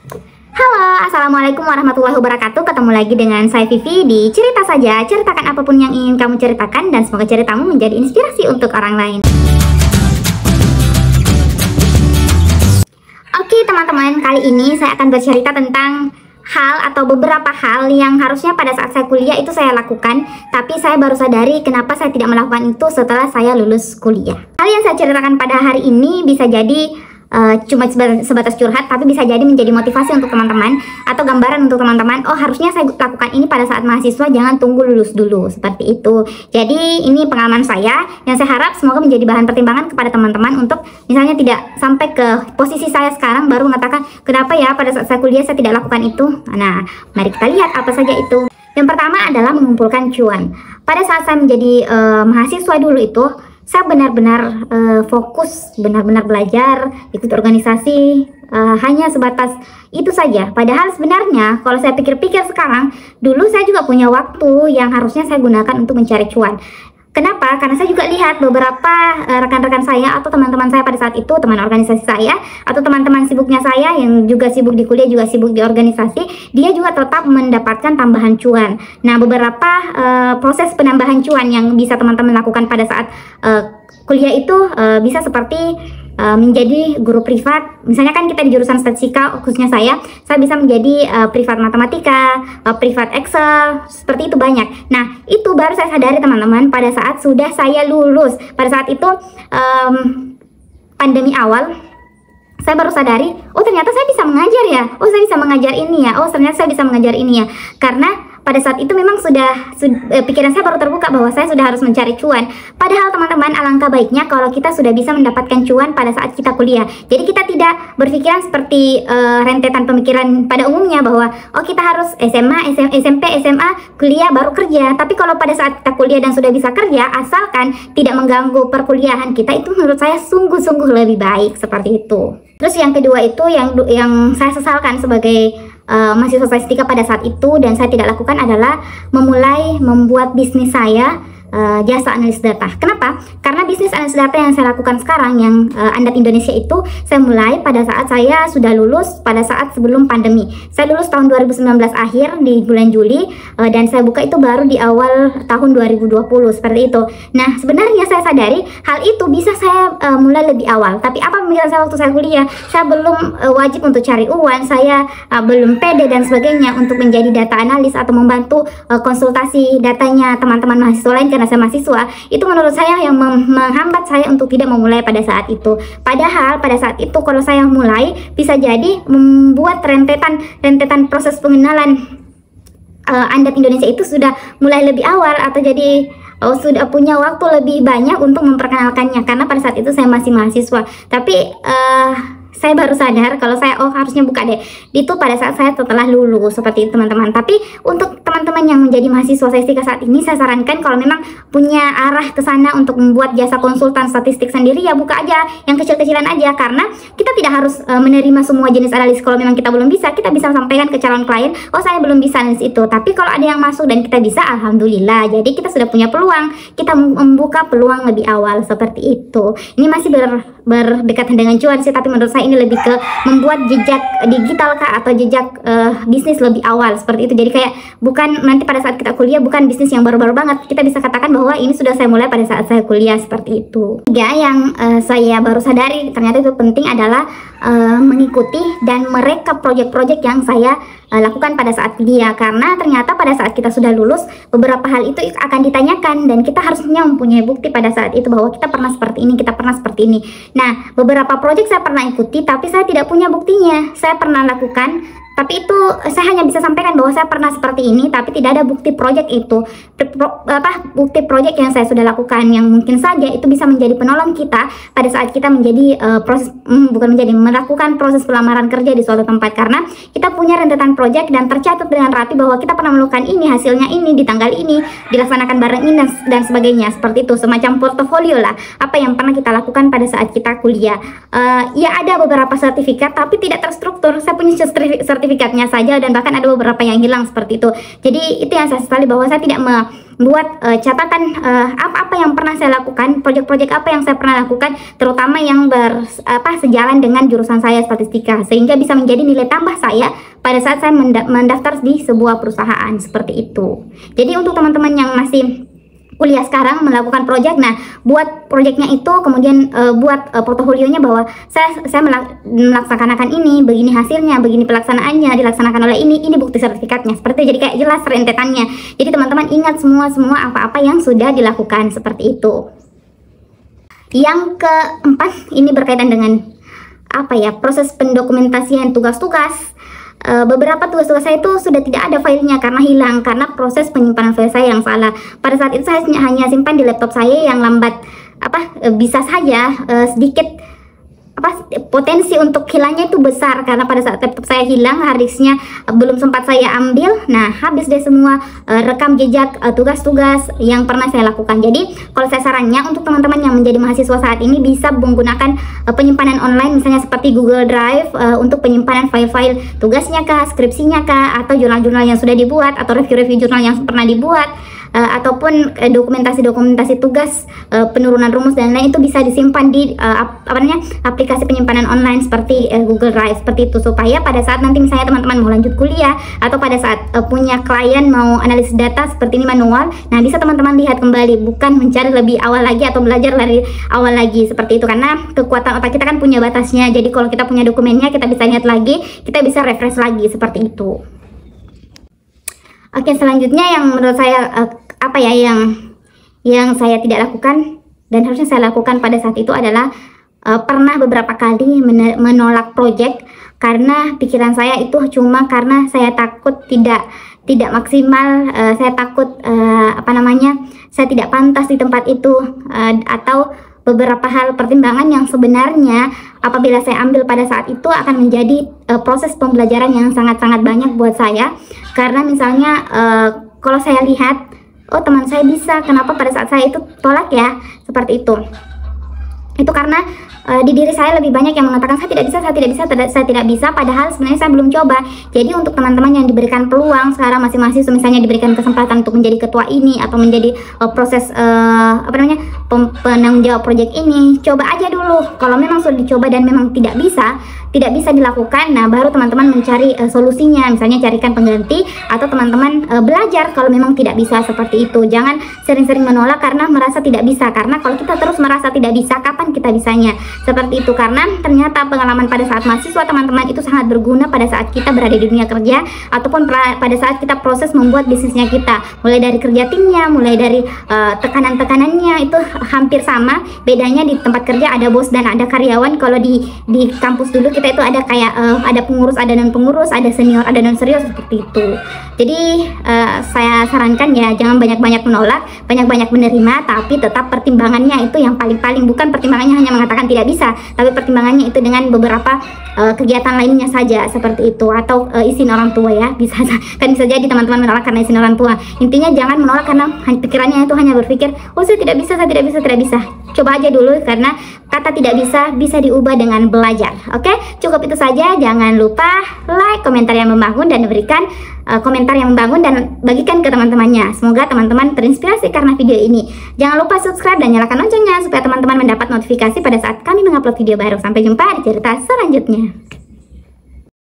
Halo, Assalamualaikum warahmatullahi wabarakatuh. Ketemu lagi dengan saya Vivi di Cerita Saja. Ceritakan apapun yang ingin kamu ceritakan dan semoga ceritamu menjadi inspirasi untuk orang lain. Oke teman-teman, kali ini saya akan bercerita tentang hal atau beberapa hal yang harusnya pada saat saya kuliah itu saya lakukan, tapi saya baru sadari kenapa saya tidak melakukan itu setelah saya lulus kuliah. Hal yang saya ceritakan pada hari ini bisa jadi cuma sebatas curhat, tapi bisa jadi menjadi motivasi untuk teman-teman atau gambaran untuk teman-teman. Oh, harusnya saya lakukan ini pada saat mahasiswa, jangan tunggu lulus dulu, seperti itu. Jadi ini pengalaman saya yang saya harap semoga menjadi bahan pertimbangan kepada teman-teman untuk misalnya tidak sampai ke posisi saya sekarang baru mengatakan kenapa ya pada saat saya kuliah saya tidak lakukan itu. Nah, mari kita lihat apa saja itu. Yang pertama adalah mengumpulkan cuan. Pada saat saya menjadi mahasiswa dulu itu saya benar-benar fokus, benar-benar belajar, ikut organisasi, hanya sebatas itu saja. Padahal sebenarnya kalau saya pikir-pikir sekarang, dulu saya juga punya waktu yang harusnya saya gunakan untuk mencari cuan. Kenapa? Karena saya juga lihat beberapa rekan-rekan saya atau teman-teman saya pada saat itu, teman organisasi saya atau teman-teman sibuknya saya yang juga sibuk di kuliah, juga sibuk di organisasi, dia juga tetap mendapatkan tambahan cuan. Nah, beberapa proses penambahan cuan yang bisa teman-teman lakukan pada saat kuliah itu bisa seperti menjadi guru privat. Misalnya kan kita di jurusan statistika, khususnya saya bisa menjadi privat matematika, privat Excel, seperti itu banyak. Nah, itu baru saya sadari teman-teman pada saat sudah saya lulus. Pada saat itu pandemi awal, saya baru sadari, oh ternyata saya bisa mengajar ya, oh saya bisa mengajar ini ya, oh ternyata saya bisa mengajar ini ya. Karena pada saat itu memang pikiran saya baru terbuka bahwa saya sudah harus mencari cuan. Padahal teman-teman, alangkah baiknya kalau kita sudah bisa mendapatkan cuan pada saat kita kuliah. Jadi kita tidak berpikiran seperti rentetan pemikiran pada umumnya bahwa oh kita harus SMA, SMP, SMA, kuliah baru kerja. Tapi kalau pada saat kita kuliah dan sudah bisa kerja, asalkan tidak mengganggu perkuliahan kita, itu menurut saya sungguh-sungguh lebih baik seperti itu. Terus yang kedua itu yang saya sesalkan sebagai mahasiswa statistika pada saat itu dan saya tidak lakukan adalah memulai membuat bisnis saya, jasa analis data. Kenapa? Karena bisnis analis data yang saya lakukan sekarang yang Andat Indonesia itu saya mulai pada saat saya sudah lulus, pada saat sebelum pandemi. Saya lulus tahun 2019 akhir di bulan Juli dan saya buka itu baru di awal tahun 2020 seperti itu. Nah, sebenarnya saya sadari hal itu bisa saya mulai lebih awal. Tapi apa pemikiran saya waktu saya kuliah? Saya belum wajib untuk cari uang, saya belum pede dan sebagainya untuk menjadi data analis atau membantu konsultasi datanya teman-teman mahasiswa lain karena saya mahasiswa. Itu menurut saya yang menghambat saya untuk tidak memulai pada saat itu. Padahal pada saat itu kalau saya mulai bisa jadi membuat rentetan proses pengenalan Andat Indonesia itu sudah mulai lebih awal atau jadi sudah punya waktu lebih banyak untuk memperkenalkannya karena pada saat itu saya masih mahasiswa. Tapi saya baru sadar kalau saya harusnya buka deh itu pada saat saya setelah lulus seperti itu teman-teman. Tapi untuk teman-teman yang menjadi mahasiswa statistika saat ini, saya sarankan kalau memang punya arah ke sana untuk membuat jasa konsultan statistik sendiri, ya buka aja yang kecil-kecilan aja, karena kita tidak harus menerima semua jenis analis. Kalau memang kita belum bisa, kita bisa sampaikan ke calon klien, oh saya belum bisa analis itu. Tapi kalau ada yang masuk dan kita bisa, alhamdulillah. Jadi kita sudah punya peluang, kita membuka peluang lebih awal seperti itu. Ini masih berdekatan dengan cuan sih, tapi menurut saya ini lebih ke membuat jejak digital kah atau jejak bisnis lebih awal seperti itu. Jadi kayak bukan nanti pada saat kita kuliah, bukan bisnis yang baru-baru banget. Kita bisa katakan bahwa ini sudah saya mulai pada saat saya kuliah seperti itu. Tiga yang saya baru sadari ternyata itu penting adalah mengikuti dan merekap proyek-proyek yang saya lakukan pada saat kuliah, karena ternyata pada saat kita sudah lulus beberapa hal itu akan ditanyakan dan kita harusnya mempunyai bukti pada saat itu bahwa kita pernah seperti ini, kita pernah seperti ini. Nah, beberapa proyek saya pernah ikuti tapi saya tidak punya buktinya. Saya pernah lakukan tapi itu saya hanya bisa sampaikan bahwa saya pernah seperti ini, tapi tidak ada bukti proyek itu. Bukti proyek yang saya sudah lakukan yang mungkin saja itu bisa menjadi penolong kita pada saat kita menjadi melakukan proses pelamaran kerja di suatu tempat, karena kita punya rentetan proyek proyek dan tercatat dengan rapi bahwa kita pernah melakukan ini, hasilnya ini, di tanggal ini, dilaksanakan bareng ini dan sebagainya. Seperti itu, semacam portofolio lah, apa yang pernah kita lakukan pada saat kita kuliah. Ya ada beberapa sertifikat tapi tidak terstruktur. Saya punya sertifikatnya saja dan bahkan ada beberapa yang hilang seperti itu. Jadi itu yang saya sesali, bahwa saya tidak membuat catatan apa-apa yang pernah saya lakukan, proyek-proyek apa yang saya pernah lakukan, terutama yang sejalan dengan jurusan saya statistika, sehingga bisa menjadi nilai tambah saya pada saat saya mendaftar di sebuah perusahaan seperti itu. Jadi untuk teman-teman yang masih kuliah sekarang melakukan proyek, nah buat proyeknya itu, kemudian buat portofolionya bahwa saya melaksanakan ini, begini hasilnya, begini pelaksanaannya, dilaksanakan oleh ini bukti sertifikatnya, seperti itu. Jadi kayak jelas rentetannya. Jadi teman-teman ingat semua apa-apa yang sudah dilakukan seperti itu. Yang keempat, ini berkaitan dengan proses pendokumentasian tugas-tugas. Beberapa tugas-tugas saya itu sudah tidak ada filenya karena hilang, karena proses penyimpanan file saya yang salah. Pada saat itu saya hanya simpan di laptop saya yang lambat, bisa saja sedikit potensi untuk hilangnya itu besar, karena pada saat laptop saya hilang, harddisknya belum sempat saya ambil. Nah, habis deh semua rekam jejak tugas-tugas yang pernah saya lakukan. Jadi kalau saya sarannya untuk teman-teman yang menjadi mahasiswa saat ini bisa menggunakan penyimpanan online, misalnya seperti Google Drive untuk penyimpanan file-file tugasnya kah, skripsinya kah, atau jurnal-jurnal yang sudah dibuat, atau review-review jurnal yang pernah dibuat, ataupun dokumentasi tugas, penurunan rumus dan lain, itu bisa disimpan di aplikasi penyimpanan online seperti Google Drive, seperti itu, supaya pada saat nanti misalnya teman-teman mau lanjut kuliah atau pada saat punya klien mau analisis data seperti ini manual, nah bisa teman-teman lihat kembali, bukan mencari lebih awal lagi atau belajar dari awal lagi seperti itu, karena kekuatan otak kita kan punya batasnya. Jadi kalau kita punya dokumennya, kita bisa lihat lagi, kita bisa refresh lagi seperti itu. Oke, selanjutnya yang menurut saya yang saya tidak lakukan dan harusnya saya lakukan pada saat itu adalah pernah beberapa kali menolak proyek karena pikiran saya itu cuma karena saya takut tidak maksimal, saya takut saya tidak pantas di tempat itu, atau beberapa hal pertimbangan yang sebenarnya apabila saya ambil pada saat itu akan menjadi proses pembelajaran yang sangat-sangat banyak buat saya. Karena misalnya kalau saya lihat, oh teman saya bisa, kenapa pada saat saya itu tolak ya, seperti itu. Itu karena di diri saya lebih banyak yang mengatakan saya tidak bisa, padahal sebenarnya saya belum coba. Jadi untuk teman-teman yang diberikan peluang sekarang masih mahasiswa, misalnya diberikan kesempatan untuk menjadi ketua ini atau menjadi proses penanggung jawab proyek ini, coba aja dulu. Kalau memang sudah dicoba dan memang tidak bisa dilakukan, nah baru teman-teman mencari solusinya, misalnya carikan pengganti, atau teman-teman belajar kalau memang tidak bisa, seperti itu. Jangan sering-sering menolak karena merasa tidak bisa, karena kalau kita terus merasa tidak bisa, kapan kita bisanya? Seperti itu. Karena ternyata pengalaman pada saat mahasiswa teman-teman itu sangat berguna pada saat kita berada di dunia kerja, ataupun pada saat kita proses membuat bisnisnya kita, mulai dari kerja timnya, mulai dari tekanan-tekanannya itu hampir sama. Bedanya di tempat kerja ada bos dan ada karyawan. Kalau di kampus dulu kita itu ada kayak ada pengurus, ada non pengurus, ada senior, ada non senior, seperti itu. Jadi saya sarankan ya jangan banyak-banyak menolak, banyak-banyak menerima, tapi tetap pertimbangannya itu yang paling-paling, bukan pertimbangannya hanya mengatakan tidak bisa, tapi pertimbangannya itu dengan beberapa kegiatan lainnya saja, seperti itu. Atau izin orang tua ya, bisa jadi teman-teman menolak karena izin orang tua. Intinya jangan menolak karena pikirannya itu hanya berpikir, oh saya tidak bisa. Coba aja dulu, karena kata tidak bisa diubah dengan belajar. Oke, cukup itu saja. Jangan lupa like, komentar yang membangun, dan berikan komentar yang membangun dan bagikan ke teman-temannya. Semoga teman-teman terinspirasi karena video ini. Jangan lupa subscribe dan nyalakan loncengnya supaya teman-teman mendapat notifikasi pada saat kami mengupload video baru. Sampai jumpa di cerita selanjutnya.